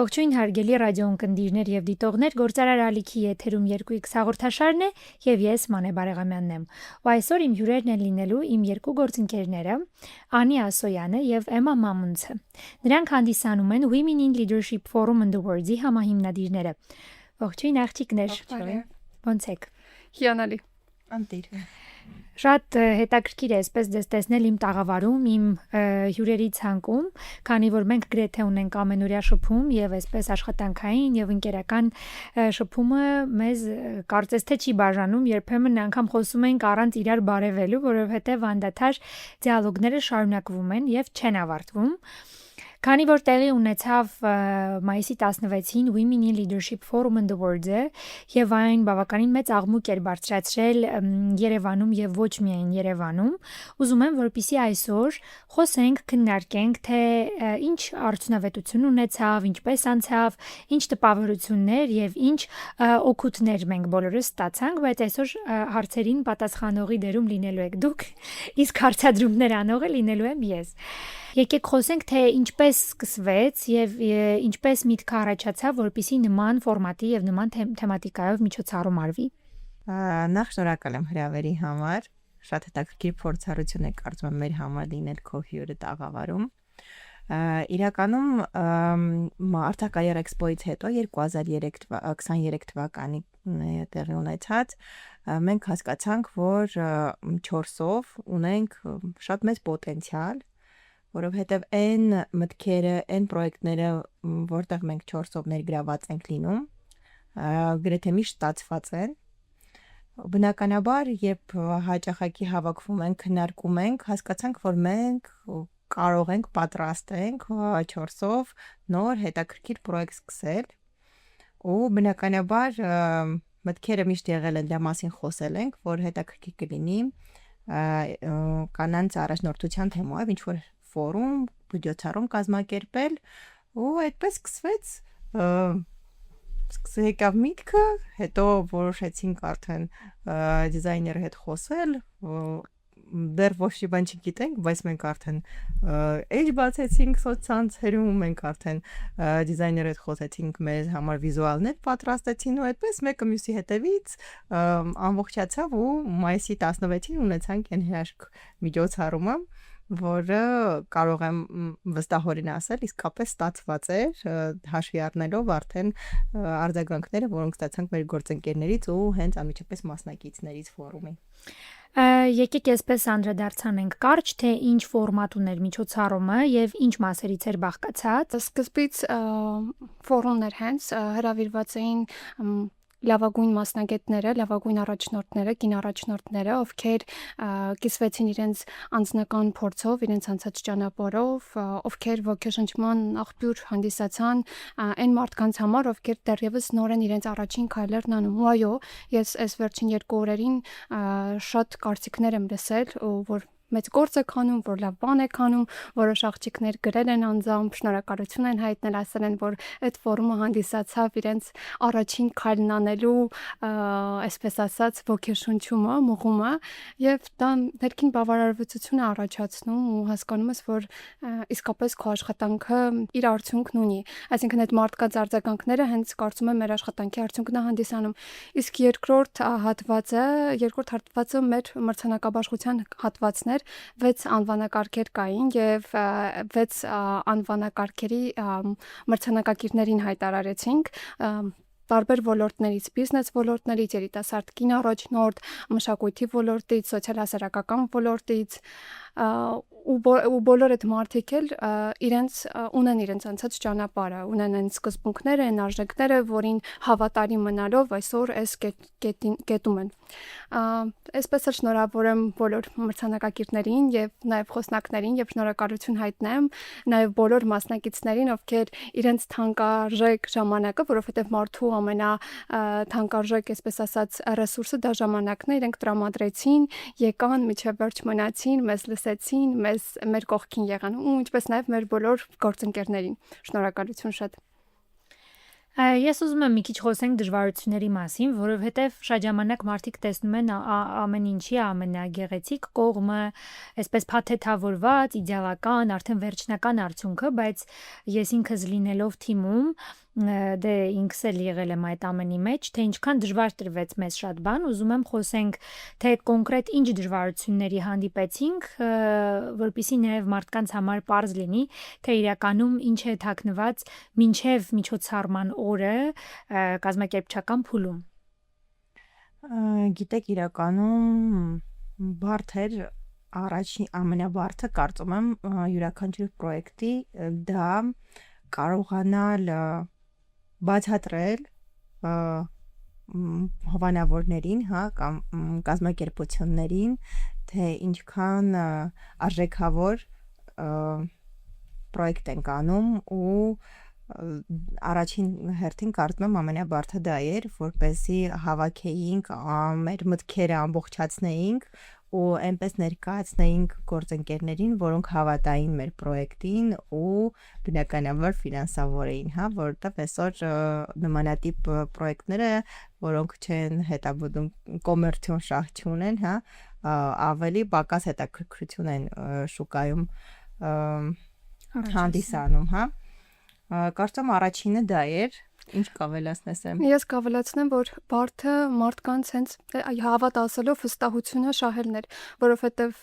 Ողջույն հարգելի ռադիոընկերներ եւ դիտողներ, Գործարար Ալիքի եթերում 2x հաղորդաշարն է եւ ես Մանե Բարեղամյանն եմ։ Ու այսօր իմ հյուրերն են լինելու իմ երկու գործընկերները՝ Անի Ասոյանը եւ Էմմա Մամունցը։ Նրանք հանդիսանում են Women in Leadership Forum in the World-ի համահիմնադիրները։ Ողջույն աղջիկներ։ Ոնց եք։ Հիանալի։ Անտիր։ Շատ հետաքրքիր է այսպես դες տեսնել իմ տաղավարում, իմ հյուրերի ցանկում, քանի որ մենք գրեթե ունենք ամենօրյա շփում եւ այսպես աշխատանքային եւ ընկերական շփումը մեզ կարծես թե չի բաժանում, երբեմն անգամ խոսում ենք առանց իրար բարևելու, որովհետեւ անդադար դիալոգները շարունակվում են եւ չեն ավարտվում։ Քանի որ տեղի ունեցավ մայիսի 16-ին Women in Leadership Forum in the World-ը եւ այն բավականին մեծ աղմուկ էր բարձրացրել Երևանում եւ ոչ միայն Երևանում, ուզում եմ որպեսզի այսօր խոսենք, քննարկենք, թե ինչ արդյունավետություն ունեցավ, ինչպես անցավ, ինչ տպավորություններ եւ ինչ օգուտներ մենք բոլորս ստացանք, բայց այսօր հարցերին պատասխանողի դերում լինելու եք դուք, իսկ հարցադրումներ անողը լինելու եմ ես։ Եկեք խոսենք, թե ինչպես սկսվեց եւ ինչպես միտքը առաջացավ, որպեսզի նման ֆորմատի եւ նման թեմատիկայով միջոցառում արվի։ Նախ շնորհակալ եմ հրավերի համար։ Շատ հետաքրքիր փորձառություն է կարծում եմ մեր համար լինել քո հյուրը տաղավարում։ Իրականում Արտակայար էքսպոից հետո 2023 թվականի տեղի ունեցած մենք հասկացանք, որ 4-ով ունենք շատ մեծ պոտենցիալ, որովհետև այն մտքերը, այն պրոյեկտները, որտեղ մենք 4-ով ներգրաված ենք լինում, գրեթե միշտ ստացված են։ Բնականաբար, երբ հաճախակի հավաքվում ենք, քննարկում ենք, հասկացանք, որ մենք կարող ենք պատրաստ ենք 4-ով նոր հետաքրքիր պրոյեկտ սկսել։ Ու բնականաբար մտքերը միշտ եղել են դրա մասին խոսել ենք, որ հետաքրքիր կլինի կանանց առաջնորդության թեմայով ինչ-որ ֆորում, միջոցառում կազմակերպել ու այդպես սկսվեց եկավ միտքը, հետո որոշեցինք արդեն դիզայների հետ խոսել, դեռ ոչ մի բան չգիտենք, բայց մենք արդեն էջ բացեցինք սոցցանցերում, մենք արդեն դիզայների հետ խոսեցինք, մեզ համար վիզուալներ պատրաստեցին ու այդպես մեկը մյուսի հետևից ամբողջացավ ու մայիսի 16-ին ունեցանք այն հրաշք միջոցառումը, որը կարող եմ վստահորեն ասել, իսկապես ստացված էր, հաշվի առնելով արդեն արձագանքները, որոնք ստացանք մեր գործընկերներից ու հենց անմիջապես մասնակիցներից ֆորումի։ Եկեք այսպես անդրադարձանենք կարճ, թե ինչ ֆորմատ ուներ միջոցառումը եւ ինչ մասերից էր բաղկացած։ Սկզբից ֆորումներ հենց հրավիրված էին լավագույն մասնագետները, լավագույն առաջնորդները, կինառաջնորդները, ովքեր կիսվեցին իրենց անձնական փորձով, իրենց անցած ճանապարհով, ովքեր ոգեշնչման աղբյուր հանդիսացան այն մարդկանց համար, ովքեր դեռևս նոր են իրենց առաջին քայլերն անում։ Ու այո, ես այս վերջին 2 օրերին շատ կարծիքներ եմ լսել, որ մեծ գործ եք անում, որ լավ բան եք անում, որոշ աղջիկներ գրել են անձամբ, շնորհակալություն են հայտնել, ասել են, որ այդ ֆորումը հանդիսացավ իրենց առաջին քայլն անելու, այսպես ասած, ոգեշնչումը, մղումը, եւ դա ներքին բավարարվածություն է առաջացնում ու հասկանում ես, որ իսկապես քո աշխատանքը իր արդյունքն ունի։ Այսինքն այդ մարդկանց արձագանքները հենց կարծում եմ մեր աշխատանքի արդյունքն է հանդիսանում։ Իսկ երկրորդ հատվածը մեր մրցանակաբաշխության հատվածն էր, 6 անվանակարգեր կային եւ 6 անվանակարգերի մրցանակակիրներին հայտարարեցինք տարբեր ոլորտներից, բիզնես ոլորտներից, երիտասարդ կինոառաջնորդ, մշակույթի ոլորտից, սոցիալ-հասարակական ոլորտից ու բոլոր այդ մարդիկ էլ ունեն իրենց անցած ճանապարհը, ունեն այն սկզբունքները, այն արժեքները, որին հավատարիմ մնալով այսօր այս կետում են։ Այսպես էլ շնորհավոր եմ բոլոր մրցանակակիրներին եւ նաեւ խոսնակներին եւ շնորհակալություն հայտնեմ նաեւ բոլոր մասնակիցներին, ովքեր իրենց թանկարժեք ժամանակը, որովհետեւ մարդու ամենաթանկարժեք, այսպես ասած, ռեսուրսը դա ժամանակն է, իրենք տրամադրեցին, եկան, միջև վերջ մնացին, մեզ լսեցին, մեր կողքին եղան ու ինչպես նաև մեր բոլոր գործընկերներին։ Շնորհակալություն շատ։ Ես ուզում եմ մի քիչ խոսենք դժվարությունների մասին, որովհետև շատ ժամանակ մարդիկ տեսնում են ամեն ինչի ամենագեղեցիկ կողմը, այսպես փաթեթավորված, իդեալական, արդեն վերջնական արդյունքը, բայց ես ինքս լինելով թիմում, դե ինքս էլ եղել եմ այդ ամենի մեջ, թե ինչքան դժվար տրվեց մեզ շատ բան, ուզում եմ խոսենք, թե կոնկրետ ինչ դժվարությունների հանդիպեցինք, որպեսզի նաև մարդկանց համար պարզ լինի, թե իրականում ինչ է թաքնված մինչև միջոցառման օրը կազմակերպչական փուլում։ Գիտեք, իրականում բարդ էր առաջին ամենաբարդը կարծում եմ յուրաքանչյուր պրոյեկտի դա կարողանալ բացատրել հովանավորներին, հա, կամ կազմակերպություններին, թե ինչքան արժեքավոր պրոյեկտ ենք անում ու առաջին հերթին կարծում եմ ամենաբարդը դա էր, որպեսզի հավաքեինք մեր մտքերը ամբողջացնեինք ու այնպես ներկայացնեինք գործընկերներին, որոնք հավատային մեր պրոյեկտին ու բնականաբար ֆինանսավորեին, հա, որովհետև այսօր նմանատիպ պրոյեկտները, որոնք չեն հետաբուտում կոմերցիոն շահ չունեն, հա, ավելի պակաս հետաքրքրություն են շուկայում հանդիսանում, հա։ Կարծում առաջինը դա էր, ինչ կավելացնես եմ։ Ես կավելացնեմ, որ բարդը մարդկանց հենց հավատ ասելով վստահությունը շահելն էր, որովհետև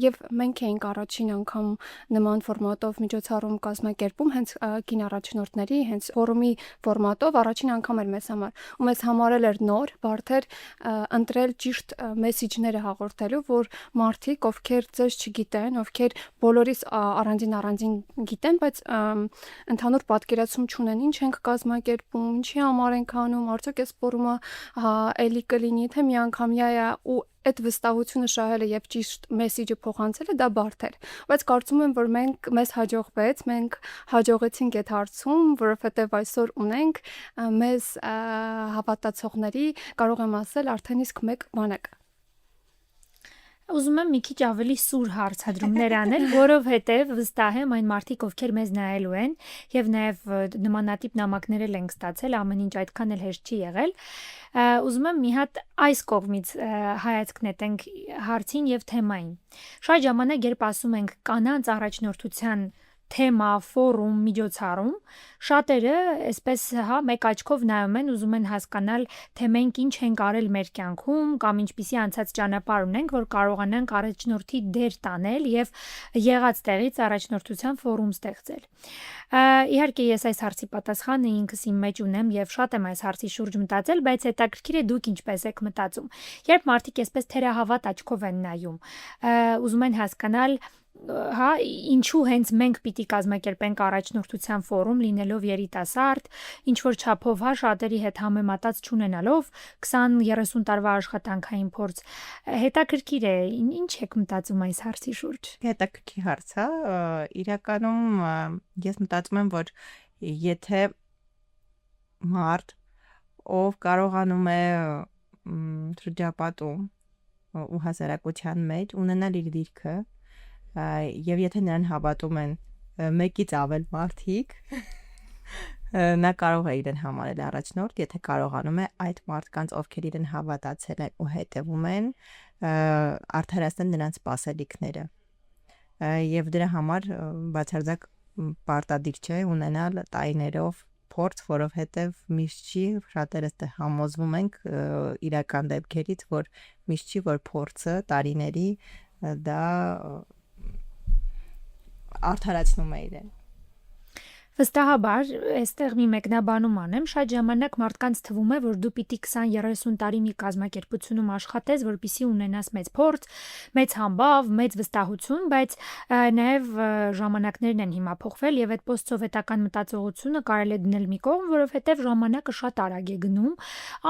եւ մենք էինք առաջին անգամ նման ֆորմատով միջոցառում կազմակերպում, հենց կին առաջնորդների, հենց ֆորումի ֆորմատով առաջին անգամ էր մեզ համար։ Ու մեզ համար էր նոր, բարդ էր ընտրել ճիշտ մեսեջները հաղորդելու, որ մարդիկ, ովքեր ձեզ չգիտեն, ովքեր բոլորիս առանձին գիտեն, բայց ընդհանուր պատկերացում չունեն, ինչ ենք կազմակերպում, ինչի համար ենք անում, արդյոք այս ֆորումը էլի կլինի, թե միանգամյա է ու այդ վստահությունը շահելը եւ ճիշտ մեսեջը փոխանցելը դա բարդ էր, բայց կարծում եմ, որ մեզ հաջողվեց, մենք հաջողեցինք այդ հարցում, որովհետեւ այսօր ունենք մեզ հավատացողների, կարող եմ ասել, արդեն իսկ մեկ բանակ։ Ուզում եմ մի քիչ ավելի սուր հարցադրումներ անել, որովհետև վստահ եմ այն մարդիկ, ովքեր մեզ նայելու են եւ նաեւ նմանատիպ նամակներ էլ ենք ստացել, ամեն ինչ այդքան էլ հեշտ չի եղել։ Ուզում եմ մի հատ այս կողմից հայացք նետենք հարցին եւ թեմային։ Շատ ժամանակ երբ ասում ենք կանանց առաջնորդության թեմա, ֆորում, միջոցառում, շատերը այսպես հա մեկ աչքով նայում են, ուզում են հասկանալ, թե մենք ինչ ենք արել մեր կյանքում կամ ինչպիսի անցած ճանապարհ ունենք, որ կարողանանք առաջնորդի դեր տանել եւ եղած տեղից առաջնորդության ֆորում ստեղծել։ Իհարկե ես այս հարցի պատասխանը ինքս իմ մեջ ունեմ եւ շատ եմ այս հարցի շուրջ մտածել, բայց հետաքրքիր է դուք ինչպես եք մտածում։ Երբ մարդիկ այսպես թերահավատ աչքով են նայում, ուզում են հասկանալ հա ինչու հենց մենք պիտի կազմակերպենք առաջնորդության ֆորում լինելով երիտասարդ, ինչ որ չափով հա շատերի հետ համեմատած չունենալով 20-30 տարվա աշխատանքային փորձ, հետաքրքիր է, ինչ եք մտածում այս հարցի շուրջ։ Հետաքրքիր հարց է, իրականում ես մտածում եմ, որ եթե մարդ ով կարողանում է շրջապատում ու հասարակության մեջ ունենալ իր դիրքը եւ եթե նրան հավատում են մեկից ավել մարդիկ նա կարող է իրեն համարել առաջնորդ, եթե կարողանում է այդ մարդկանց, ովքեր իրեն հավատացել են ու հետևում են, արդարացնել նրանց սպասելիքները եւ դրա համար բացարձակ պարտադիր չէ ունենալ տարիներով փորձ, որովհետեւ միշտ չի շատերս դե համոզվում ենք իրական դեպքերից, որ միշտ չի որ փորձը տարիների դա արդարացնում է իրեն։ Վստահաբար, այստեղ մի մեկնաբանում անեմ, շատ ժամանակ մարդկանց թվում է, որ դու պիտի 20-30 տարի մի կազմակերպությունում աշխատես, որպեսզի ունենաս մեծ փորձ, մեծ համբավ, մեծ վստահություն, բայց նաև ժամանակներն են հիմա փոխվել եւ այդ post-սովետական մտածողությունը կարելի է դնել մի կողմ, որովհետեւ ժամանակը շատ արագ է գնում,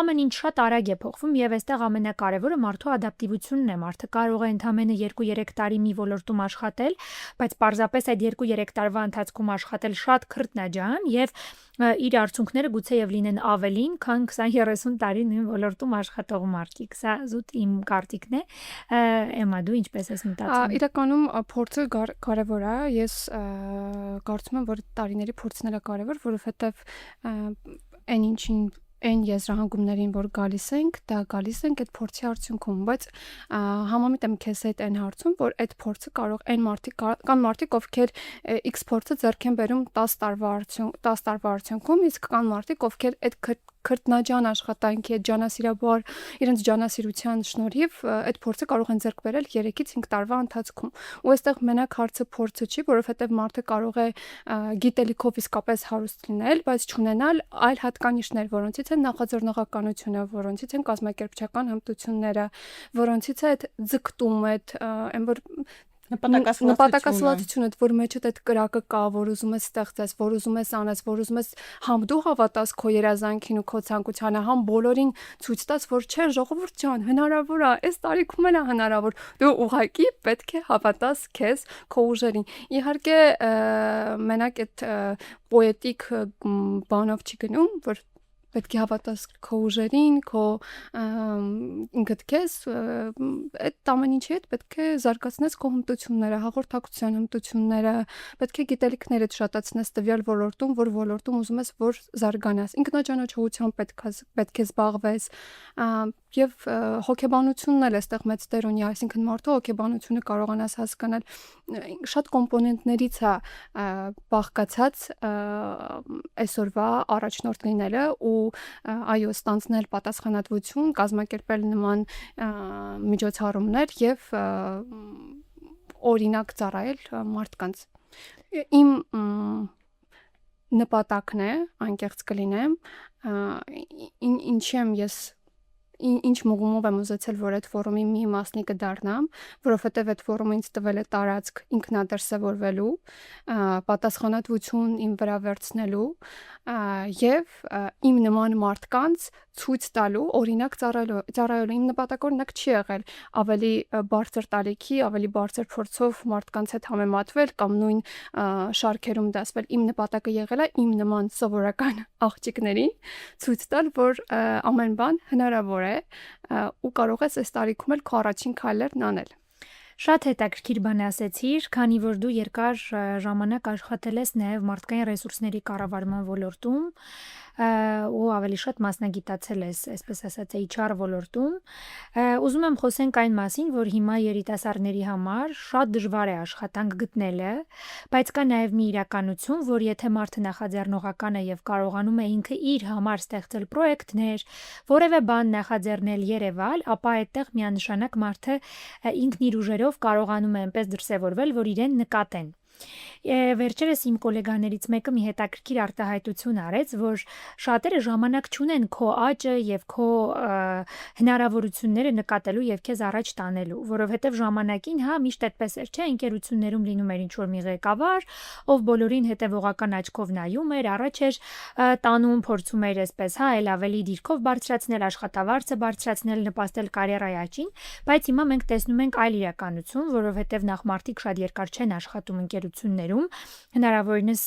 ամեն ինչ շատ արագ է փոխվում եւ այստեղ ամենակարևորը մարդու ադապտիվությունն է։ Մարդը կարող է ընդամենը 2-3 տարի մի ոլորտում աշխատել, բայց պարզապես այդ 2-3 տարվա ընթացքում աշխատել շատ քրտնաջան եւ իր արդյունքները գուցե եւ լինեն ավելին, քան 20-30 տարի նույն ոլորտում աշխատող մարդիկ։ Սա զուտ իմ կարծիքն է։ Էմա դու ինչպես ես մտածում։ Իրականում փորձը կարևոր է։ Ես կարծում եմ, որ տարիների փորձները կարևոր, որովհետեւ այն ինչին այն եզրահանգումներին, որ գալիս ենք, դա գալիս ենք այդ փորձի արդյունքում, բայց համամիտ եմ քեզ հետ այն հարցում, որ այդ փորձը կարող այն կան մարդիկ, ովքեր X փորձը ձեռք են բերում 10 տարվա արդյունքում, իսկ կան մարդիկ, ովքեր այդ քրտնաջան աշխատանքի, այդ ջանասիրաբար իրենց ջանասիրության շնորհիվ այդ փորձը կարող են ձեռք բերել 3-ից 5 տարվա ընթացքում։ Ու այստեղ մենակ հարցը փորձը չի, որովհետև մարդը կարող է գիտելիքով իսկապես հարուստ լինել, բայց չունենալ այլ հատկանիշներ, որոնցից է նախաձեռնողականությունը, որոնցից են կազմակերպչական հմտությունները, որոնցից է այդ ձգտումը, այն որ նպատակասլացությունը, որ մեջդ այդ կրակը կա, որ ուզում ես ստեղծես, որ ուզում ես անես, որ ուզում ես համ դու հավատաս քո երազանքին ու քո ցանկությանը, համ բոլորին ցույց տաս, որ չէ, ժողովուրդ ջան, հնարավոր է, այս տարիքում էլ է հնարավոր։ Դու ուղղակի պետք է հավատաս քեզ, քո ուժերին։ Իհարկե, մենակ այդ պոետիկ բանով չի գնում, որ պետք է հավատաս քո ուժերին, քո ինքդ քեզ, այդ ամեն ինչի հետ պետք է զարգացնես քո հմտությունները, հաղորդակցության հմտությունները, պետք է գիտելիքներդ շատացնես տվյալ ոլորտում, որ ոլորտում ուզում ես որ զարգանաս, ինքնաճանաչողությամբ պետք է զբաղվես, եւ հոգեբանությունն էլ էստեղ մեծ դեր ունի, այսինքն մարդու հոգեբանությունը կարողանաս հասկանալ շատ կոմպոնենտներից է բաղկացած այսօրվա առաջնորդ լինելը ու այո ստանձնել պատասխանատվություն, կազմակերպել նման միջոցառումներ եւ օրինակ ծառայել մարդկանց։ Իմ նպատակն է, անկեղծ կլինեմ, ինչի եմ ես ինչ մղումով եմ ուզեցել, որ այդ ֆորումի մի մասնիկը դառնամ, որովհետև այդ ֆորումը ինձ տվել է տարածք ինքնադրսևորվելու, պատասխանատվություն իմ վրա վերցնելու եւ իմ նման մարդկանց ցույց տալու, օրինակ ծառայելու։ Իմ նպատակը օրինակ չի եղել ավելի բարձր տարիքի, ավելի բարձր փորձով մարդկանց հետ համեմատվել կամ նույն շարքերում դասվել։ Իմ նպատակը եղել է իմ նման սովորական աղջիկներին ցույց տալ, որ ամեն բան հնարավոր է ու կարող ես այս տարիքում էլ քո առաջին քայլերն անել։ Շատ հետաքրքիր բան ասեցիր, քանի որ դու երկար ժամանակ աշխատել ես նաև մարդկային ռեսուրսների կառավարման ոլորտում ու ավելի շատ մասնագիտացել ես, այսպես ասած, HR ոլորտում։ Ուզում եմ խոսենք այն մասին, որ հիմա երիտասարդների համար շատ դժվար է աշխատանք գտնելը, բայց կա նաև մի իրականություն, որ եթե մարդը նախաձեռնողական է եւ կարողանում է ինքը իր համար ստեղծել պրոյեկտներ, որևէ բան նախաձեռնել Երևալ, ապա այդտեղ միանշանակ մարդը ինքն իր ուժերով կարողանում է այնպես դրսևորվել, որ իրեն նկատեն։ Վերջերս իմ գոլեգաներից մեկը մի հետաքրքիր արտահայտություն արեց, որ շատերը ժամանակ չունեն քո աճը եւ քո հնարավորությունները նկատելու եւ քեզ առաջ տանելու, որովհետեւ ժամանակին միշտ այդպես էր, չէ, ընկերություններում լինում էր ինչ-որ մի ղեկավար, ով բոլորին հետևողական աչքով նայում էր, առաջ էր տանում, փորձում էր այսպես, այլ ավելի դիրքով բարձրացնել, աշխատավարձը բարձրացնել, նպաստել կարիերայի աճին, բայց հիմա մենք տեսնում ենք այլ իրականություն, որովհետեւ նախ մարդիկ շատ երկար չեն աշխատում ընկերություններում, հնարավորինս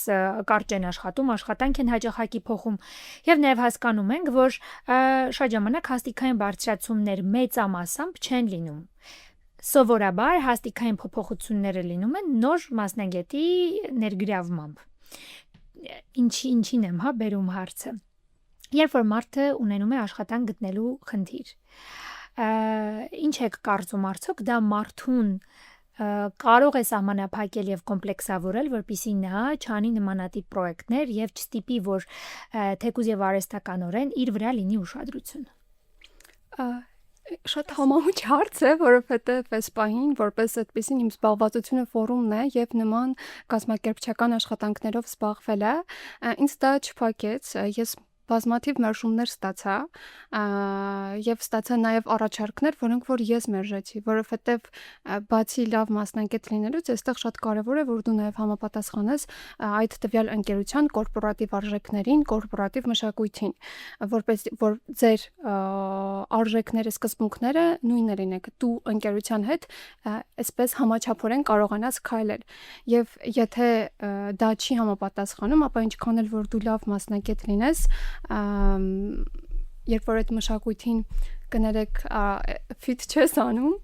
կարճ են աշխատում, աշխատանք են հաճախակի փոխում եւ նաեւ հասկանում ենք, որ շատ ժամանակ հաստիկային բարձրացումներ մեծամասամբ չեն լինում։ Սովորաբար հաստիկային փոփոխությունները լինում են նոր մասնագետի ներգրավմամբ։ Ինչին եմ բերում հարցը։ Երբ որ մարդը ունենում է աշխատանք գտնելու խնդիր, ինչ եք կարծում, արդյոք դա մարդուն կարող է սահմանափակել եւ կոմպլեքսավորել, որպեսզի նա չանի նմանատիպ պրոյեկտներ եւ չստիպի, որ թեկուզ եւ արհեստականորեն իր վրա լինի ուշադրություն։ Շատ համահունչ հարց է, որովհետև այս պահին որպես այդպեսին իմ զբաղվածությունը ֆորումն է եւ նման կազմակերպչական աշխատանքներով զբաղվելը ինձ դա չփակեց, ես բազմաթիվ մերժումներ ստացա եւ ստացա նաեւ առաջարկներ, որոնք որ ես մերժեցի, որովհետեւ բացի լավ մասնագետ լինելուց, այստեղ շատ կարեւոր է, որ դու նաեւ համապատասխանես այդ տվյալ ընկերության կորպորատիվ արժեքներին, կորպորատիվ մշակույթին, որպես որ ձեր արժեքները, սկզբունքները նույնն լինեք, դու ընկերության հետ այսպես համաչափորեն կարողանաս քայլել։ Եվ եթե դա չի համապատասխանում, ապա ինչքան էլ որ դու լավ մասնագետ լինես, երբ որ այդ մշակույթին կներեք fit չես անում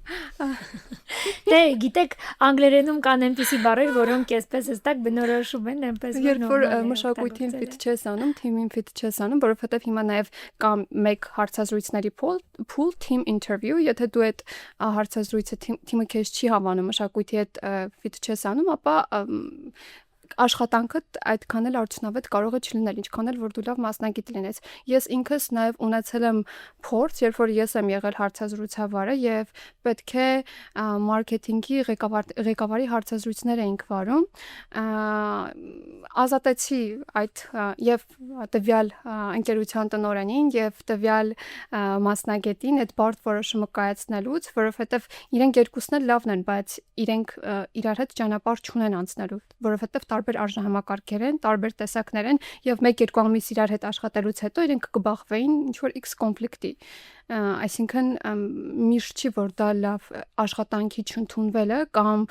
Դե գիտեք անգլերենում կան այնպիսի բառեր, որոնք այսպես հստակ բնորոշում են, այնպես երբ որ մշակույթին fit չես անում, թիմին fit չես անում, որովհետև հիմա նաև կա մեկ հարցազրույցների pool team interview, եթե դու այդ հարցազրույցը թիմը քեզ չի հավանում, մշակույթի հետ fit չես անում, ապա աշխատանքդ այդքան էլ արդյունավետ կարող է չլինել, ինչքան էլ որ դու լավ մասնագետ լինես։ Ես ինքս նաև ունեցել եմ փորձ, երբ որ ես եմ եղել հարցազրույցավարը եւ պետք է մարքեթինգի ղեկավարի հարցազրույցներ էինք վարում, ազատեցի այդ եւ տվյալ ընկերության տնօրենին եւ տվյալ մասնագետին այդ բարդ որոշումը կայացնելուց, որովհետեւ իրենք երկուսն էլ լավն են, բայց իրենք իրար հետ ճանապարհ չունեն անցնելու, որովհետեւ տարբեր արժանամակարգեր են, տարբեր տեսակներ են եւ 1-2 ամիս իրար հետ աշխատելուց հետո իրենք կբախվեին ինչ որ X կոնֆլիկտի։ Այսինքն միշտ չի որ դա լավ աշխատանքի չընդունվելը կամ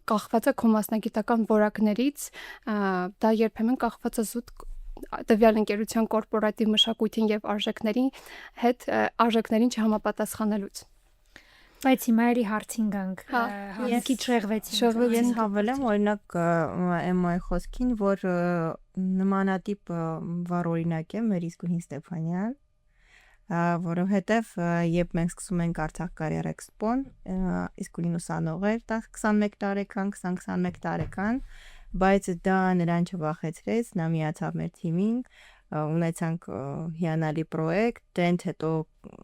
կախված է քո մասնագիտական որակներից, դա երբեմն կախված է զուտ տվյալ ընկերության կորպորատիվ մշակույթին եւ արժեքներին չհամապատասխանելուց։ Բայց հիմա էլի հարցին գանք։ Քիչ շեղվեցին։ Ես հավելեմ օրինակ Էմմայի խոսքին, որ նմանատիպ վառ օրինակ է մեր Իսկունին Ստեփանյան, որովհետև երբ մենք սկսում ենք Արցախ Կարիեր Էքսպոն, Իսկունին ուսանող էր 21 տարեկան, 20-21 տարեկան, բայց դա նրան չվախեցրեց, նա միացավ մեր թիմին, ունեցանք հիանալի պրոյեկտ, դրանց հետո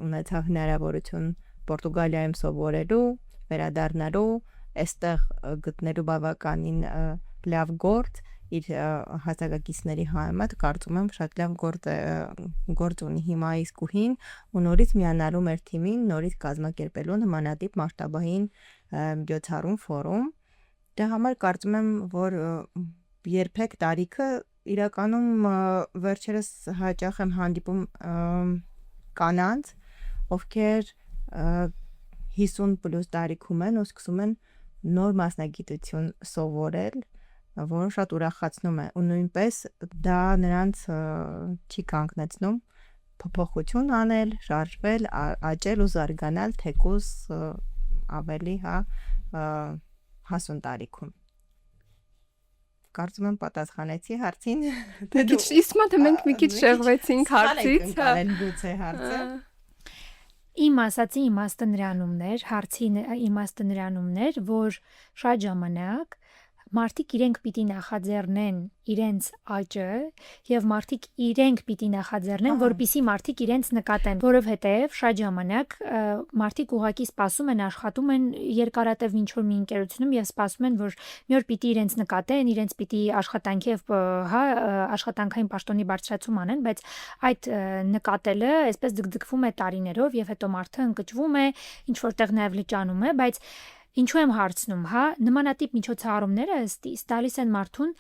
ունեցավ հնարավորություն Պորտուգալիայում սովորելու, վերադառնալու, այստեղ գտնելու բավականին լավ գործ իր հասակակիցների համեմատ, կարծում եմ շատ լավ գործ ունի հիմա Իսկուհին ու նորից միանալու մեր թիմին, նորից կազմակերպելու նմանատիպ մասշտաբային միջոցառում ֆորում։ Դրա համար կարծում եմ, որ երբեք տարիքը իրականում վերջերս հաճախ եմ հանդիպում կանանց, ովքեր 50+ տարիքում են ու սկսում են նոր մասնագիտություն սովորել, որը շատ ուրախացնում է ու նույնպես դա նրանց չի կանգնեցնում փոփոխություն անել, շարժվել, աճել ու զարգանալ թեկուզ ավելի հասուն տարիքում։ Կարծում եմ պատասխանեցի հարցին։ Մի քիչ իսկը թե մենք մի քիչ շեղվեցինք հարցից, գուցե հարցը։ Իմ ասացի իմաստը նրանումներ, հարցի իմաստը նրանումներ, որ շատ ժամանակ մարդիկ իրենք պիտի նախաձեռնեն իրենց աճը եւ մարդիկ իրենք պիտի նախաձեռնեն, որպիսի մարդիկ իրենց նկատեն, որովհետեւ շատ ժամանակ մարդիկ ուղակի սպասում են, աշխատում են երկարատև ինչ որ մի ընկերությունում եւ սպասում են, որ մի օր պիտի իրենց նկատեն, իրենց պիտի աշխատանքի եւ աշխատանքային պաշտոնի բարձրացում անեն, բայց այդ նկատելը այսպես ձգձգվում է տարիներով եւ հետո մարդը ընկճվում է, ինչ որտեղ նաեւ լճանում է, բայց ինչու եմ հարցնում, նմանատիպ միջոցառումները ըստիս տալիս են մարդուն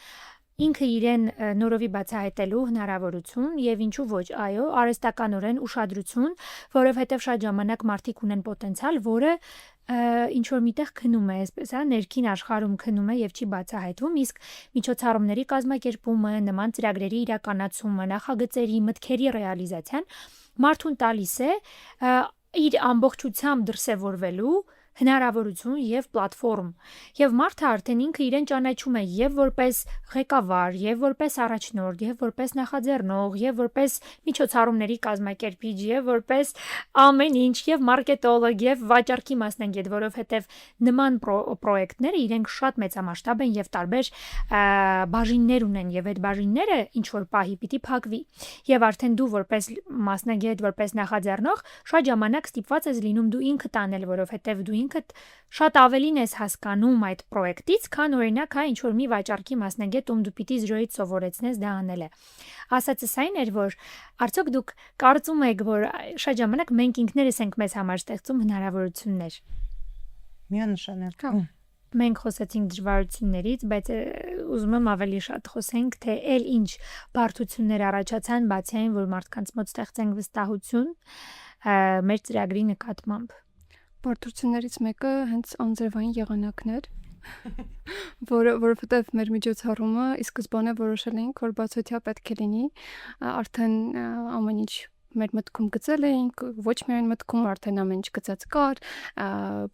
ինքը իրեն նորովի բացահայտելու հնարավորություն եւ ինչու ոչ, այո, արհեստականորեն ուշադրություն, որովհետեւ շատ ժամանակ մարդիկ ունեն պոտենցիալ, որը ինչ որ միտեղ քնում է, այսպես ներքին աշխարհում քնում է եւ չի բացահայտվում, իսկ միջոցառումների կազմակերպումը, նման ծրագրերի իրականացումը, նախագծերի, մտքերի ռեալիզացիան մարդուն տալիս է իր ամբողջությամբ դրսևորվելու հնարավորություն եւ պլատֆորմ եւ մարդը արդեն ինքը իրեն ճանաչում է եւ որպես ղեկավար եւ որպես առաջնորդ եւ որպես նախաձեռնող եւ որպես միջոցառումների կազմակերպիչ եւ որպես ամեն ինչ եւ մարքետոլոգ եւ վաճառքի մասնագետ, որովհետեւ նման պրոյեկտները իրենք շատ մեծամասշտաբ են եւ տարբեր բաժիններ ունեն եւ այդ բաժինները ինչ որ պահի պիտի փակվի եւ արդեն դու որպես մասնագետ, որպես նախաձեռնող շատ ժամանակ ստիպված ես լինում դու ինքդ անել, որովհետեւ դու ինքդ շատ ավելին ես հասկանում այդ պրոյեկտից, քան օրինակ ինչ որ մի վաճառքի մասնագետ ում դու պիտի զրոյից սովորեցնես դա անելը։ Ասածս այն էր, որ արդյոք դուք կարծում եք, որ շատ ժամանակ մենք ինքներս ենք մեզ համար ստեղծում հնարավորություններ։ Միանշանակ։ Մենք խոսեցինք դժվարություններից, բայց ուզում եմ ավելի շատ խոսենք, թե այլ ինչ բարդություններ առաջացան, բացի այն, որ մարդկանց մոտ ստեղծենք վստահություն մեր ծրագրի նկատմամբ։ Բարդություններից մեկը հենց անձրևային եղանակներ, որովհետև մեր միջոցառումը ի սկզբանե որոշել էինք, որ բացօթյա պետք է լինի, արդեն ամեն ինչ մեր մտքում գծել էինք, ոչ միայն մտքում, արդեն ամեն ինչ գծած կար,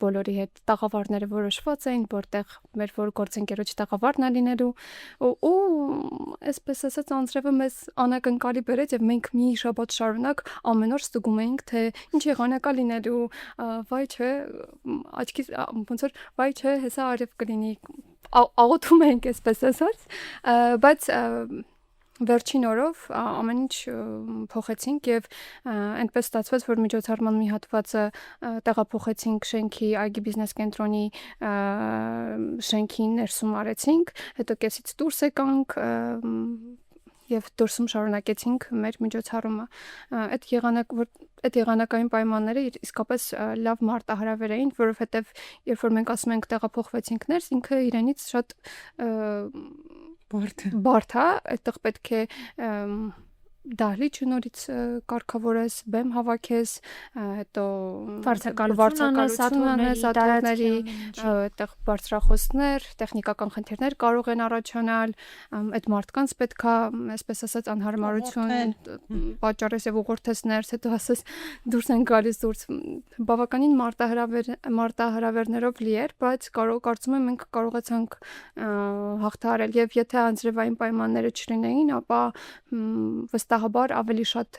բոլորի հետ տաղավարները որոշված էին, որտեղ մեր որ գործընկերոջ տաղավարն է լինելու, ու այսպես ասած անձրևը մեզ անակնկալի բերեց եւ մենք մի շաբաթ շարունակ ամեն օր ստուգում էինք, թե ինչ եղանակա լինելու, վայ չէ, աչքից ոնց որ վայ չէ, հեսա արև կլինի, աղոթում էինք այսպես ասած, բայց վերջին օրով ամեն ինչ փոխեցինք եւ այնպես ստացվեց, որ միջոցառման մի հատվածը տեղափոխեցինք շենքի այգի բիզնես կենտրոնի շենքի ներսում արեցինք, հետո կեսից դուրս եկանք եւ դուրսում շարունակեցինք մեր միջոցառումը։ Այդ եղանակային պայմանները իսկապես լավ մարտահրավեր էին, որովհետեւ երբ որ մենք ասում ենք տեղափոխվեցինք ներս, ինքը իրենից շատ բարդ է, այդտեղ պետք է դահլիճ նորից կարգավորես, բեմ հավաքես, հետո վարձակալություն աթոռների, այդտեղ բարձրախոսներ, տեխնիկական խնդիրներ կարող են առաջանալ, այդ մարդկանց պետքա, այսպես ասած, անհարմարություն պատճառես եւ ուղղորդես ներս, հետո ասես դուրս են գալիս դուրս, բավականին մարտահրավերներով լի էր, բայց կարծում եմ մենք կարողացանք հաղթահարել եւ եթե անձրևային պայմանները չլինեին, ապա վստահաբար ավելի շատ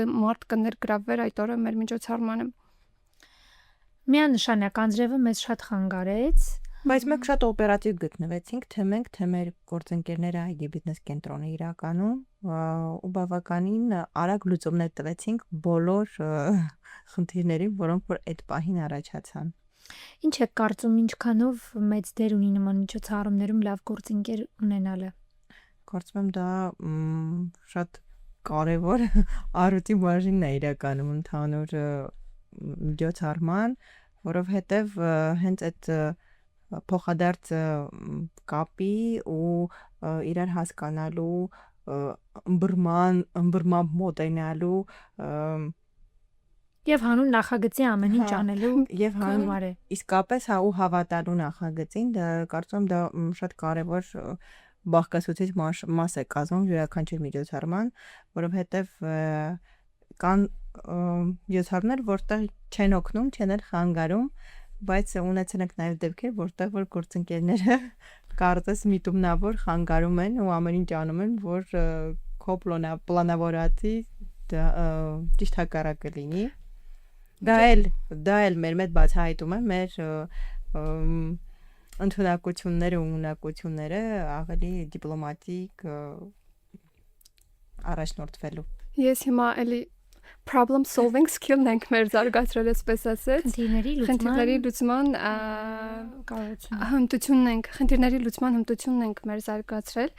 մարդ կներգրավվեր այդ օրը մեր միջոցառմանը։ Միանշանակ անձրևը մեզ շատ խանգարեց, բայց մենք շատ օպերատիվ գտնվեցինք, թե մենք, թե մեր գործընկերները այգի բիզնես կենտրոնը իրականում ու բավականին արագ լուծումներ տվեցինք բոլոր խնդիրներին, որոնք որ այդ պահին առաջացան։ Ինչ եք կարծում, ինչքանով մեծ դեր ունի նման միջոցառումներում լավ գործընկեր ունենալը։ Կարծում եմ դա շատ կարևոր առուտի բաժինն է իրականում ընդհանուր միջոցառման, որովհետև հենց այդ փոխադարձ կապի ու իրար հասկանալու ըմբռնման մոտենալու եւ հանուն նախագծի ամեն ինչ անելու եւ հանուն իսկապես հա ու հավատալու նախագծին, դա կարծում եմ դա շատ կարևոր բաղկացուցիչ մաս է կազմում յուրաքանչյուր միջոցառման, որովհետև կան միջոցառումներ, որտեղ չեն օգնում, չեն էլ խանգարում, բայց ունեցել ենք նաև դեպքեր, որտեղ որ գործընկերները կարծես միտումնավոր խանգարում են ու ամեն ինչ անում են, որ քո պլանավորածի ճիշտ հակառակը լինի։ Դա էլ մեր մեծ բացահայտում է մեր ընդունակությունները ու ունակությունները ավելի դիպլոմատիկ առաջնորդվելու։ Ես հիմա էլի problem solving skill-ն ենք մեր զարգացրել, այսպես ասած, խնդիրների լուծման հմտությունն ենք մեր զարգացրել։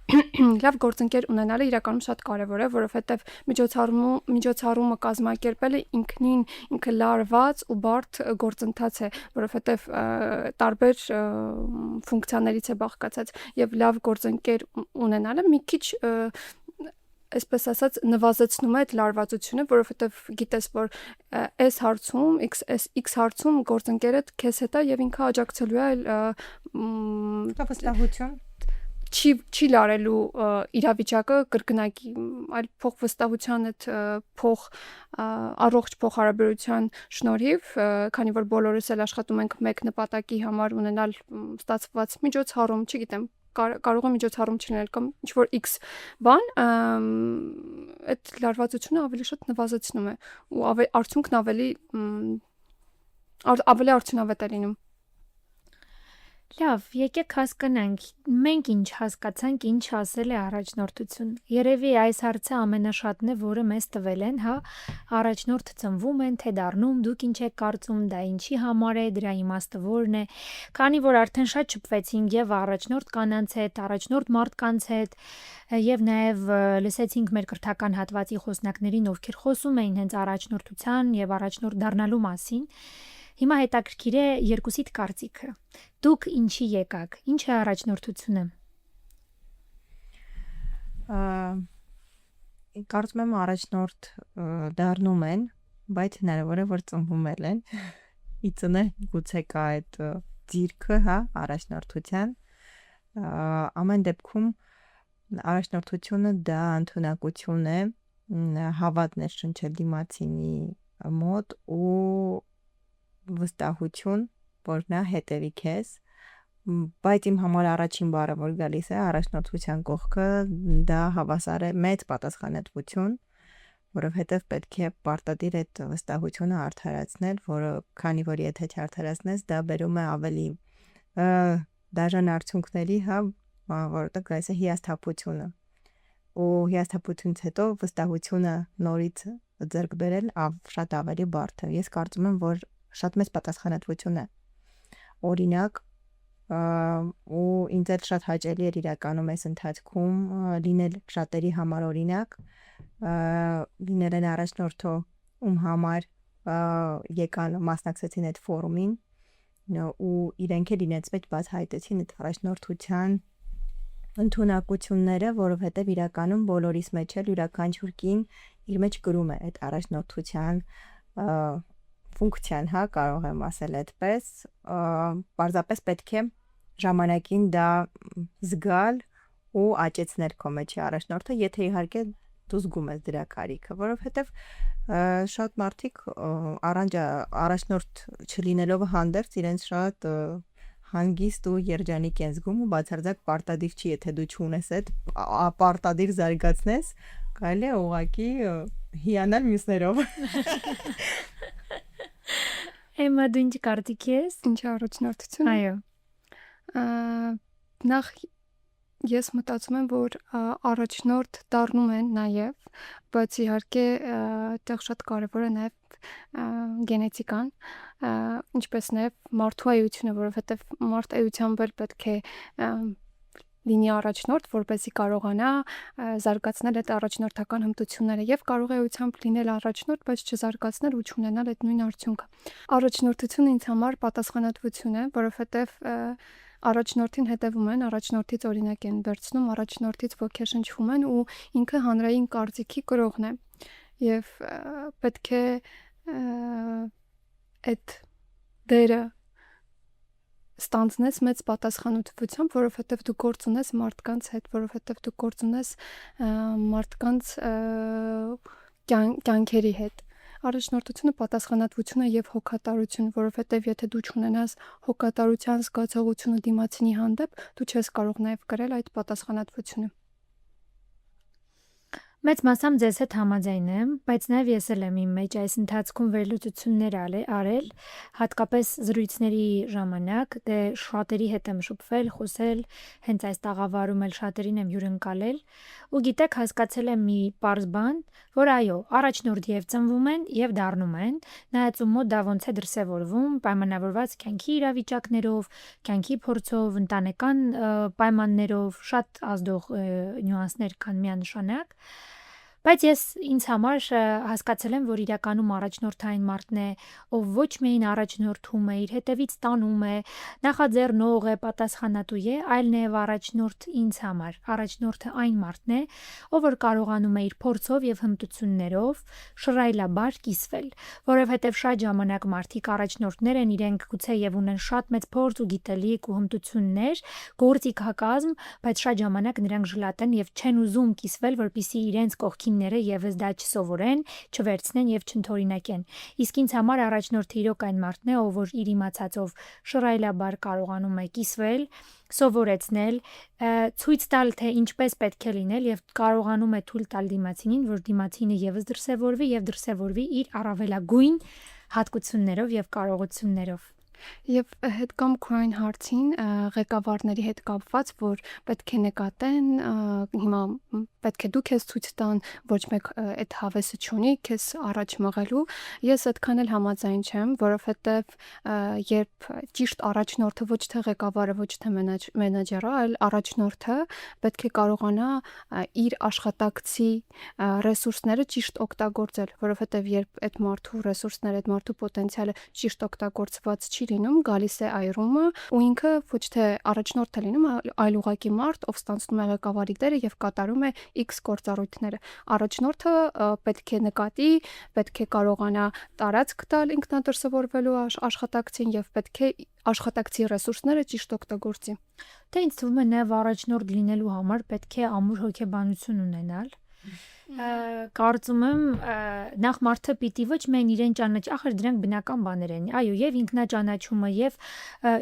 Լավ գործընկեր ունենալը իրականում շատ կարևոր է, որովհետև միջոցառումը կազմակերպելը ինքը լարված ու բարդ գործընթաց է, որովհետև տարբեր ֆունկցիաներից է բաղկացած եւ լավ գործընկեր ունենալը մի քիչ այսպես ասած նվազեցնում է այդ լարվածությունը, որովհետև գիտես, որ այս հարցում, X հարցում գործընկերդ քեզ հետ է եւ ինքը աջակցելու է վստահություն չի լարելու իրավիճակը կրկնակի, այլ փոխվստահության այդ առողջ փոխհարաբերության շնորհիվ, քանի որ բոլորս էլ աշխատում ենք մեկ նպատակի համար ունենալ ստացված միջոցառում, չգիտեմ, կարող է միջոցառում չլինել կամ ինչ-որ X բան, այդ լարվածությունը ավելի շատ նվազեցնում է ու արդյունքն ավելի արդյունավետ է լինում։ Լավ, եկեք հասկանանք, մենք ինչ հասկացանք, ինչ ասել է առաջնորդություն։ Երևի այս հարցը ամենաշատն է, որը մեզ տվել են, հա, առաջնորդ ծնվում են, թե դառնում, դուք ինչ եք կարծում, դա ինչի համար է, դրա իմաստը որն է։ Քանի որ արդեն շատ շփվեցինք եւ առաջնորդ կանանց հետ, առաջնորդ մարդկանց հետ, եւ նաեւ լսեցինք մեր կրթական հատվածի խոսնակներին, ովքեր խոսում էին հենց առաջնորդության եւ առաջնորդ դառնալու մասին։ Հիմա հետաքրքիր է երկուսիդ կարծիքը։ Դուք ինչի եկաք, ինչ է առաջնորդությունը։ Կարծում եմ առաջնորդ դառնում են, բայց հնարավոր է որ ծնվում են։ Իցնե գուցե կա այդ ձիրքը, հա, առաջնորդության ամեն դեպքում առաջնորդությունը դա ընդունակություն է, հավատն է շնչել դիմացինի մոտ ու վստահություն, որ նա հետևի քեզ, բայց իմ համար առաջին բառը որ գալիս է առաջնորդության կողքը, դա հավասար է մեծ պատասխանատվություն, որովհետև պետք է պարտադիր այդ վստահությունը արդարացնել, որը քանի որ եթե չարդարացնես, դա բերում է ավելի դաժան արդյունքների, հա, որովհետև գալիս է հիասթափությունը։ Ու հիասթափությունից հետո վստահությունը նորից ձեռք բերել շատ ավելի բարդ է։ Ես կարծում եմ, որ շատ մեծ պատասխանատվություն է։ Օրինակ, ու ինձ էլ շատ հաճելի էր իրականում այս ընթացքում լինել շատերի համար օրինակ, լինել են առաջնորդը, ում համար եկան մասնակցեցին այդ ֆորումին ու իրենք էլ իրենց մեջ բացահայտեցին այդ առաջնորդության ընդունակությունները, որովհետև իրականում բոլորիս մեջ էլ յուրաքանչյուր կին իր մեջ կրում է այդ առաջնորդության ֆունկցիան, հա, կարող եմ ասել այդպես, պարզապես պետք է ժամանակին դա զգալ ու աճեցնել քո մեջի առաջնորդը, եթե իհարկե դու զգում ես դրա կարիքը, որովհետև շատ մարդիկ առաջնորդ չլինելով հանդերձ իրենց շատ հանգիստ ու երջանիկ են զգում ու բացարձակ պարտադիր չի, եթե դու չունես այդ պարտադիր զարգացնես, կարելի է ուղղակի հիանալ մյուսներով։ Էմմա դու ինչ կարծիք ես։ Ինչ առաջնորդություն։ Այո։ Նախ ես մտածում եմ, որ առաջնորդ դառնում են նաև, բայց իհարկե այդտեղ շատ կարևոր է նաև գենետիկան, ինչպես նաև մարդու էությունը, որովհետև մարդ էությամբ էլ պետք է լինի առաջնորդ, որպեսզի կարողանա զարգացնել այդ առաջնորդական հմտությունները եւ կարող է էությամբ լինել առաջնորդ, բայց չզարգացնել ու չունենալ այդ նույն արդյունքը։ Առաջնորդությունը ինձ համար պատասխանատվություն է, որովհետև առաջնորդին հետևում են, առաջնորդից օրինակ են վերցնում, առաջնորդից ոգեշնչվում են ու ինքը հանրային կարծիքի կրողն է եւ պետք է այդ դերը ստանձնես մեծ պատասխանատվությամբ, որովհետև դու գործ ունես մարդկանց հետ, որովհետև դու գործ ունես մարդկանց կյանքերի հետ։ Առաջնորդությունը պատասխանատվություն է եւ հոգատարություն, որովհետեւ եթե դու չունենաս հոգատարության զգացողությունը դիմացինի հանդեպ, դու չես կարող նաեւ կրել այդ պատասխանատվությունը։ Մեծ մասամբ ձեզ հետ համաձայն եմ, բայց նաև ես էլ եմ իմ մեջ այս ընթացքում վերլուծություններ արել, հատկապես զրույցների ժամանակ, դե շատերի հետ եմ շփվել, խոսել, հենց այս տաղավարում էլ շատերին եմ հյուրընկալել, ու գիտեք, հասկացել եմ մի պարզ բան, որ այո, առաջնորդ եւ ծնվում են եւ դառնում են, նայած ու մոտ դա ոնց է դրսևորվում, պայմանավորված կյանքի իրավիճակներով, կյանքի փորձով, ընտանեկան պայմաններով, շատ ազդող նյուանսներ կան միանշանակ։ Բայց ես ինձ համար հասկացել եմ, որ իրականում առաջնորդը այն մարդն է, ով ոչ միայն առաջնորդում է, իր հետևից տանում է, նախաձեռնող է, պատասխանատու է, այլ նաև առաջնորդ ինձ համար։ Առաջնորդը այն մարդն է, ով որ կարողանում է իր փորձով եւ հմտություններով շռայլաբար կիսվել, որովհետեւ շատ ժամանակ մարդիկ առաջնորդներ են, իրենք գուցե եւ ունեն շատ մեծ փորձ ու գիտելիք ու հմտություններ, գործիքակազմ, բայց շատ ժամանակ նրանք ժլատ են եւ չեն ուզում կիսվել, որպեսզի իրենց կողքին եւս դա չսովորեն, չվերցնեն եւ չընդօրինակեն։ Իսկ ինձ համար առաջնորդը իրոք այն մարդն է, ով որ իր իմացածով շռայլաբար կարողանում է կիսվել, սովորեցնել, ցույց տալ, թե ինչպես պետք է լինել եւ կարողանում է թույլ տալ դիմացինին, որ դիմացինը եւս դրսեւորվի իր առավելագույն հատկություններով եւ կարողություններով։ Եվ հետ կամ քրայն հարցին ղեկավարների հետ կապված, որ պետք է նկատեն, հիմա պետք է դուք ես ցույց տան, ոչ մեկ այդ հավեսը չունի քեզ առաջ մղելու, ես այդքան էլ համաձայն չեմ, որովհետև երբ ճիշտ առաջնորդը ոչ թե ղեկավարը, ոչ թե մենեջերը, այլ առաջնորդը պետք է կարողանա իր աշխատակցի ռեսուրսները ճիշտ օգտագործել, որովհետև երբ այդ մարդու ռեսուրսները, այդ մարդու պոտենցիալը ճիշտ օգտագործված չի չի լինում, գալիս է այրումը ու ինքը ոչ թե առաջնորդ է լինում, այլ ուղղակի մարդ, ով ստանձնում է ղեկավարի դերը եւ կատարում է X գործառույթները։ Առաջնորդը պետք է նկատի, պետք է կարողանա տարածք տալ ինքնադրսևորվելու աշխատակցին եւ պետք է աշխատակցի ռեսուրսները ճիշտ օգտագործի։ Թե ինձ թվում է նաև առաջնորդ լինելու համար պետք է ամուր հոգեբանություն ունենալ։ Կարծում եմ նախ մարդը պիտի ոչ միայն իրեն ճանաչի, ախր դրանք բնական բաներ են, այո, եւ ինքնաճանաչումը եւ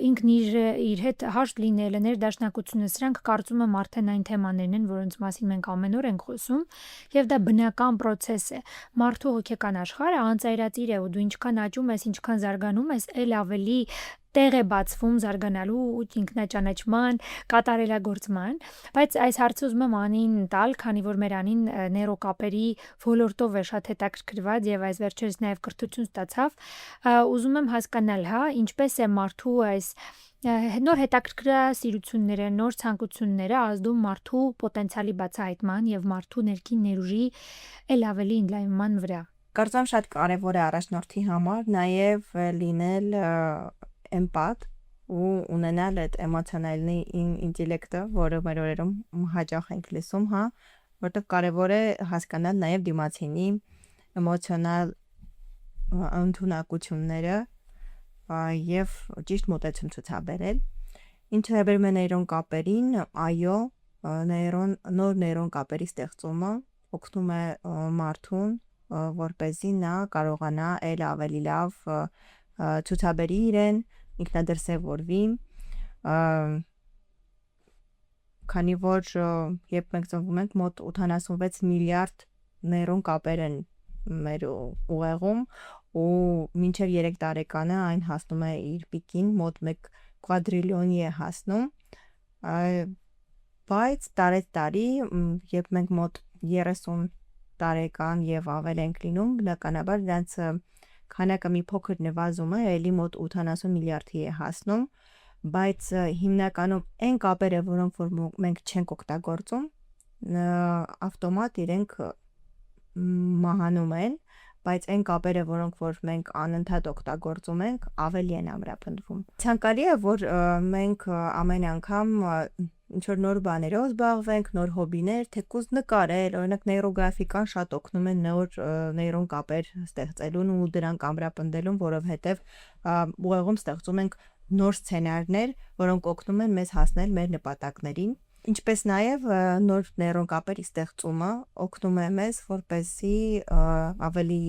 ինքն իր հետ հաշտ լինելը, ներդաշնակությունը, սրանք կարծում եմ արդեն այն թեմաներն են, որոնց մասին մենք ամեն օր ենք խոսում, եւ դա բնական process է։ Մարդու հոգեկան աշխարհը անծայրածիր է ու դու ինչքան աճում ես, ինչքան զարգանում ես, այլ ավելի տեղ է բացվում զարգանալու ինքնաճանաչման, կատարելագործման, բայց այս հարցը ուզում եմ Անին տալ, քանի որ մեր Անին նեյրոկապերի ոլորտով է շատ հետաքրքրված եւ այս վերջերս նաեւ կրթություն ստացավ, ուզում եմ հասկանալ, հա, ինչպես է մարդու այս նոր հետաքրքրասիրությունները, նոր ցանկությունները ազդում մարդու պոտենցիալի բացահայտման եւ մարդու ներքին ներուժի ել ավելի ընդլայնման վրա։ Կարծում եմ շատ կարևոր է առաջնորդի համար նաև լինել էմպաթ ու ունենալ այդ էմոցիոնալի ինտելեկտը, որը մեր օրերում հաճախ ենք լսում, հա, որտեղ կարևոր է հասկանալ նաև դիմացինի էմոցիոնալ ընդունակությունները եւ ճիշտ մոտեցում ցուցաբերել։ Ինչը վերաբերում է նեյրոն կապերին, այո, նոր նեյրոն կապերի ստեղծումը օգնում է մարդուն, որպեսզի նա կարողանա ել ավելի լավ ցուցաբերի իրեն, ինքնադրսևորվի, քանի որ երբ մենք ծնվում ենք, մոտ 86 միլիարդ նեյրոն կապեր են մեր ուղեղում ու մինչև 3 տարեկանը այն հասնում է իր պիկին, մոտ 1 կվադրիլիոնի է հասնում, բայց տարի, երբ մենք մոտ 30 տարեկան եւ ավել ենք լինում, բնականաբար դրանց քանակը մի փոքր նվազում է, ելի մոտ 80 միլիարդի է հասնում, բայց հիմնականում այն կապերը, որոնք որ մենք չենք օգտագործում, ավտոմատ իրենք մահանում են, բայց այն կապերը, որոնք որ մենք անընդհատ օգտագործում ենք, ավելի են ամրապնդվում։ Ցանկալի է, որ մենք ամեն անգամ ինչ-որ նոր բաներով զբաղվենք, նոր հոբիներ, թեկուզ նկարել, օրինակ նեյրոգրաֆիկան շատ օգնում է նոր նեյրոն կապեր ստեղծելուն ու դրանք ամրապնդելուն, որովհետև ուղեղում ստեղծում ենք նոր սցենարներ, որոնք օգնում են մեզ հասնել մեր նպատակներին։ Ինչպես նաև նոր նեյրոն կապերի ստեղծումը օգնում է մեզ, որպեսզի ավելի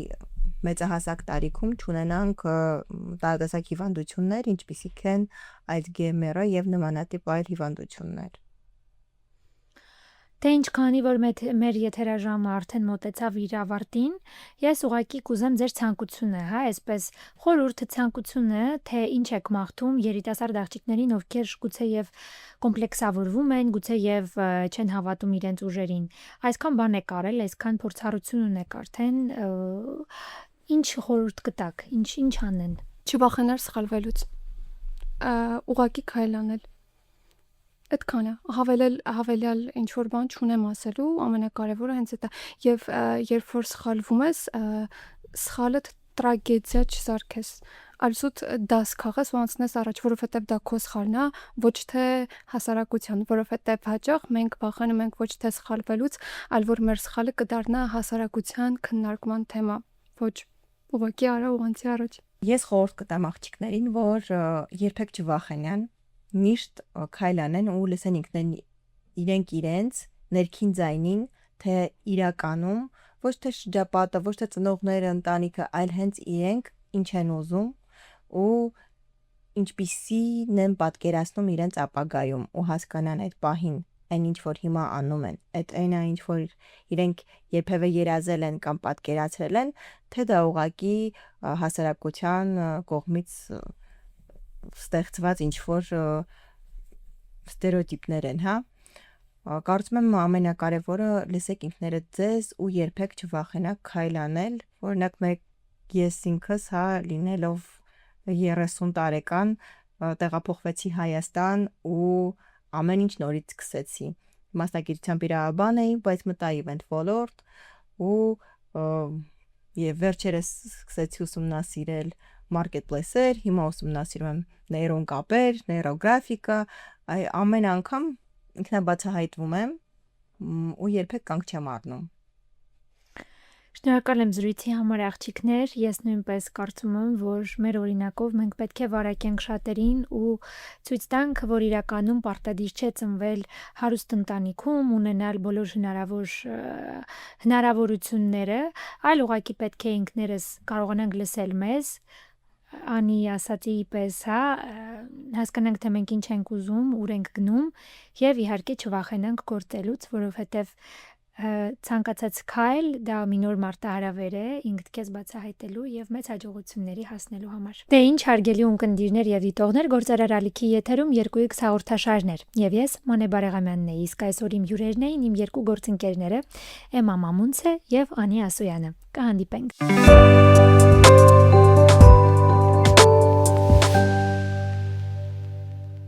մեծահասակ տարիքում չունենանք տարատեսակ հիվանդություններ, ինչպիսիք են Alzheimer-ը եւ նմանատիպ այլ հիվանդություններ։ Թե ինչքանի որ մեր եթերաժամը արդեն մոտեցավ իր ավարտին, ես ուղղակի կուզեմ ձեր ցանկությունը, հա, այսպես խորհուրդը ցանկությունը, թե ինչ եք մաղթում երիտասարդ աղջիկներին, ովքեր գուցե եւ կոմպլեքսավորվում են, գուցե եւ չեն հավատում իրենց ուժերին։ Այսքան բան եք արել, այսքան փորձառություն ունեք արդեն, ինչ խորհուրդ կտաք, ինչ անեն։ Չվախենալ սխալվելուց։ Ուղղակի քայլ անել։ Այդքանը հավելյալ ինչ որ բան չունեմ ասելու, ամենակարևորը հենց դա եւ երբ որ սխալվում ես, սխալը տրագեդիա չսարքես, այսուտ դաս քաղես ու անցնես առաջ, որովհետեւ դա քո սխալն է, ոչ թե հասարակության, որովհետեւ հաճախ մենք վախենում ենք ոչ թե սխալվելուց, այլ որ մեր սխալը կդառնա հասարակության քննարկման թեմա, ոչ ուղղակի արա ուղանցի առաջ։ Ես խորհուրդ կտամ աղջիկներին, որ երբեք չվախենան, միշտ քայլ անեն ու լսեն իրենք իրենց ներքին ձայնին, թե իրականում ոչ թե շրջապատը, ոչ թե ծնողները, ընտանիքը, այլ հենց իրենք ինչ են ուզում ու ինչպիսին են պատկերացնում իրենց ապագայում ու հասկանան այդ պահին այն ինչ որ հիմա անում են, այն ինչ որ իրենք երբևէ երազել են կամ պատկերացրել են, թե դա ուղղակի հասարակության կողմից ստեղծված ինչ որ ստերեոտիպներ են, հա։ Կարծում եմ ամենակարևորը լսեք ինքներդ ձեզ ու երբեք չվախենաք քայլ անել, օրինակ ես ինքս, հա, լինելով 30 տարեկան տեղափոխվեցի Հայաստան ու ամեն ինչ նորից սկսեցի։ Մասնագիտությամբ իրավաբան էի, բայց մտա event ոլորտ ու եւ վերջերս սկսեցի ուսումնասիրել marketplace-եր, հիմա ուսումնասիրում եմ նեյրոն կապեր, նեյրոգրաֆիկա, ամեն անգամ ինքնաբացահայտվում եմ ու երբեք կանգ չեմ առնում։ Շնորհակալ եմ զրույցի համար աղջիկներ, ես նույնպես կարծում եմ, որ մեր օրինակով մենք պետք է վարակենք շատերին ու ցույց տանք, որ իրականում պարտադիր չէ ծնվել հարուստ ընտանիքում, ունենալ բոլոր հնարավորությունները, այլ ուղղակի պետք է ինքներս կարողանանք լսել մեզ, Անի ասացի պես, հասկանանք, թե մենք ինչ ենք ուզում, ուր ենք գնում եւ իհարկե չվախենանք գործելուց, որովհետեւ ցանկացած քայլ դա մի նոր մարտահրավեր է ինքդ քեզ բացահայտելու եւ մեծ հաջողությունների հասնելու համար։ Դե ինչ հարգելի ունկնդիրներ եւ դիտողներ, Գործարար ալիքի եթերում 2x հաղորդաշարներ եւ ես Մանե Բարեղամյանն եմ, իսկ այսօր իմ հյուրերն էին իմ երկու գործընկերները Էմմա Մամունցը եւ Անի Ասոյանը։ Կհանդիպենք։